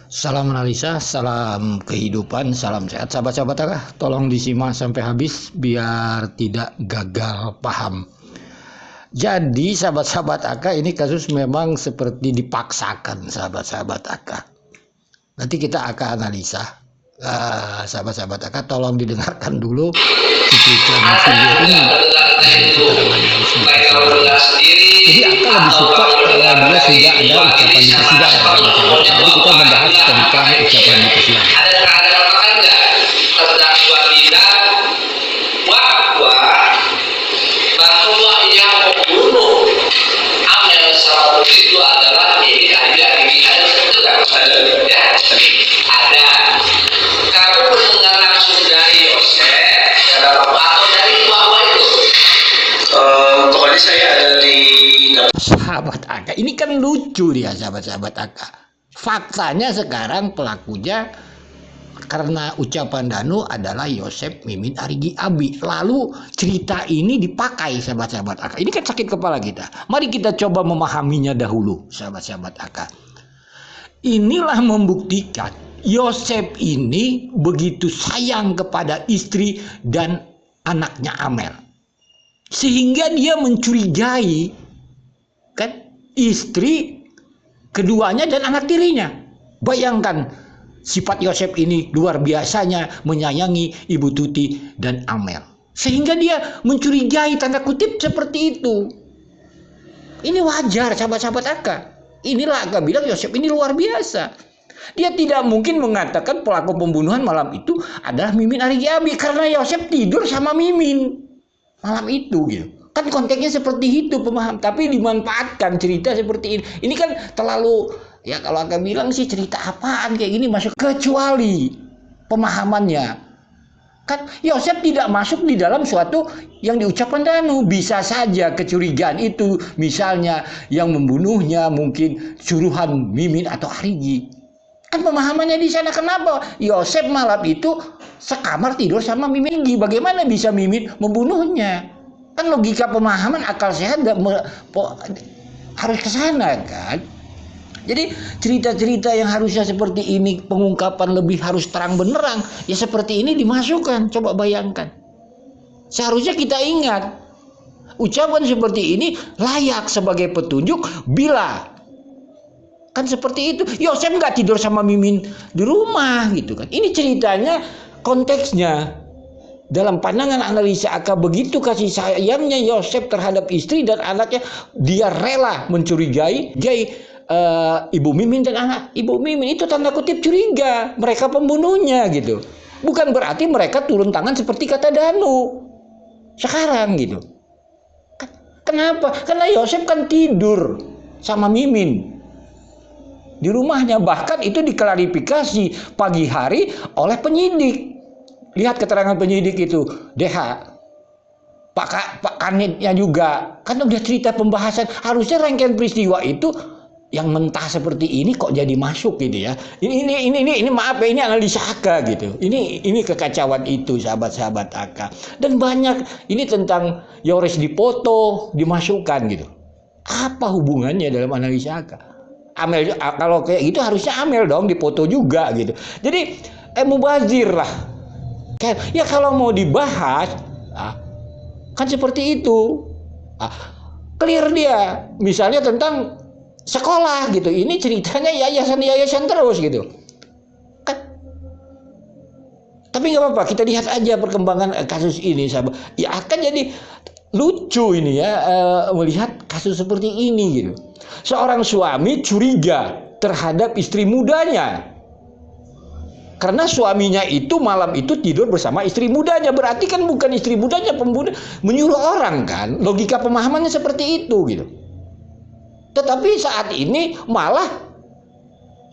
Salam analisa, salam kehidupan, salam sehat sahabat-sahabat Akah. Tolong disimak sampai habis biar tidak gagal paham. Jadi sahabat-sahabat Akah, ini kasus memang seperti dipaksakan sahabat-sahabat Akah. Nanti kita akan analisa. Sahabat-sahabat Akah, tolong didengarkan dulu cuplikan video ini. Jadi Akah lebih suka kalau dia sudah ada ucapan di persidangan. Jadi kita membahas tentang ucapan di persidangan. Tentang wanita bahwa yang membunuh Amel salah itu adalah ini ada kamu mendengar langsung dari Yosef atau dari bahwa itu pokoknya saya ada di sahabat Akah. Ini kan lucu dia sahabat-sahabat Akah. Faktanya sekarang pelakunya karena ucapan Danu adalah Yosef Mimin Arigi Abi. Lalu cerita ini dipakai sahabat-sahabat Akah. Ini kan sakit kepala kita. Mari kita coba memahaminya dahulu sahabat-sahabat Akah. Inilah membuktikan Yosef ini begitu sayang kepada istri dan anaknya Amel. Sehingga dia mencurigai kan istri keduanya dan anak tirinya. Bayangkan sifat Yosef ini luar biasanya menyayangi Ibu Tuti dan Amel. Sehingga dia mencurigai tanda kutip seperti itu. Ini wajar sahabat-sahabat Akah. Inilah Akah bilang Yosef ini luar biasa. Dia tidak mungkin mengatakan pelaku pembunuhan malam itu adalah Mimin Arigi Abi karena Yosef tidur sama Mimin malam itu gitu. Kan konteksnya seperti itu pemaham, tapi dimanfaatkan cerita seperti ini. Ini kan terlalu, ya kalau Akah bilang sih cerita apaan kayak gini masuk, kecuali pemahamannya. Kan Yosef tidak masuk di dalam suatu yang diucapkan Danu. Bisa saja kecurigaan itu misalnya yang membunuhnya mungkin suruhan Mimin atau Arigi. Kan pemahamannya di sana. Kenapa Yosef malam itu sekamar tidur sama Mimin? Bagaimana bisa Mimin membunuhnya? Kan logika pemahaman akal sehat harus ke sana kan. Jadi cerita-cerita yang harusnya seperti ini, pengungkapan lebih harus terang benderang, ya seperti ini dimasukkan. Coba bayangkan. Seharusnya kita ingat, ucapan seperti ini layak sebagai petunjuk bila kan seperti itu. Yosef nggak tidur sama Mimin di rumah gitu kan. Ini ceritanya konteksnya. Dalam pandangan analisa Akah, begitu kasih sayangnya Yosef terhadap istri dan anaknya, dia rela mencurigai Ibu Mimin dan anak Ibu Mimin. Itu tanda kutip curiga mereka pembunuhnya gitu. Bukan berarti mereka turun tangan seperti kata Danu sekarang gitu. Kenapa? Karena Yosef kan tidur sama Mimin di rumahnya. Bahkan itu diklarifikasi pagi hari oleh penyidik. Lihat keterangan penyidik itu, DH, Pak Kanitnya juga, kan udah cerita pembahasan. Harusnya rangkaian peristiwa itu yang mentah seperti ini kok jadi masuk gitu ya. Ini maaf ya, ini analisa Akah gitu. Ini kekacauan itu sahabat-sahabat Akah. Dan banyak ini tentang Yoris dipoto dimasukkan gitu. Apa hubungannya dalam analisa Akah? Amel, kalau kayak gitu harusnya Amel dong dipoto juga gitu. Jadi mubazir lah. Ya kalau mau dibahas, kan seperti itu. Clear dia. Misalnya tentang sekolah gitu. Ini ceritanya yayasan-yayasan terus gitu. Kan. Tapi nggak apa-apa. Kita lihat aja perkembangan kasus ini, sahabat. Ya akan jadi lucu ini ya melihat kasus seperti ini gitu. Seorang suami curiga terhadap istri mudanya. Karena suaminya itu malam itu tidur bersama istri mudanya. Berarti kan bukan istri mudanya pembunuh, menyuruh orang kan. Logika pemahamannya seperti itu gitu. Tetapi saat ini malah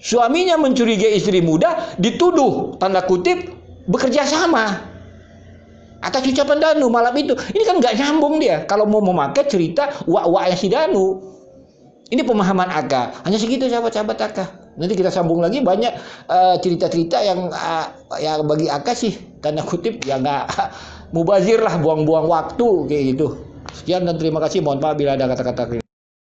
suaminya mencurigai istri muda, dituduh tanda kutip bekerja sama atas ucapan Danu malam itu. Ini kan nggak nyambung dia kalau mau memakai cerita wak-waknya si Danu. Ini pemahaman Akah. Hanya segitu sahabat-sahabat Akah. Nanti kita sambung lagi banyak cerita-cerita yang bagi Akah sih tanda kutip ya nggak mubazir lah, buang-buang waktu kayak gitu. Sekian dan terima kasih. Mohon maaf bila ada kata-kata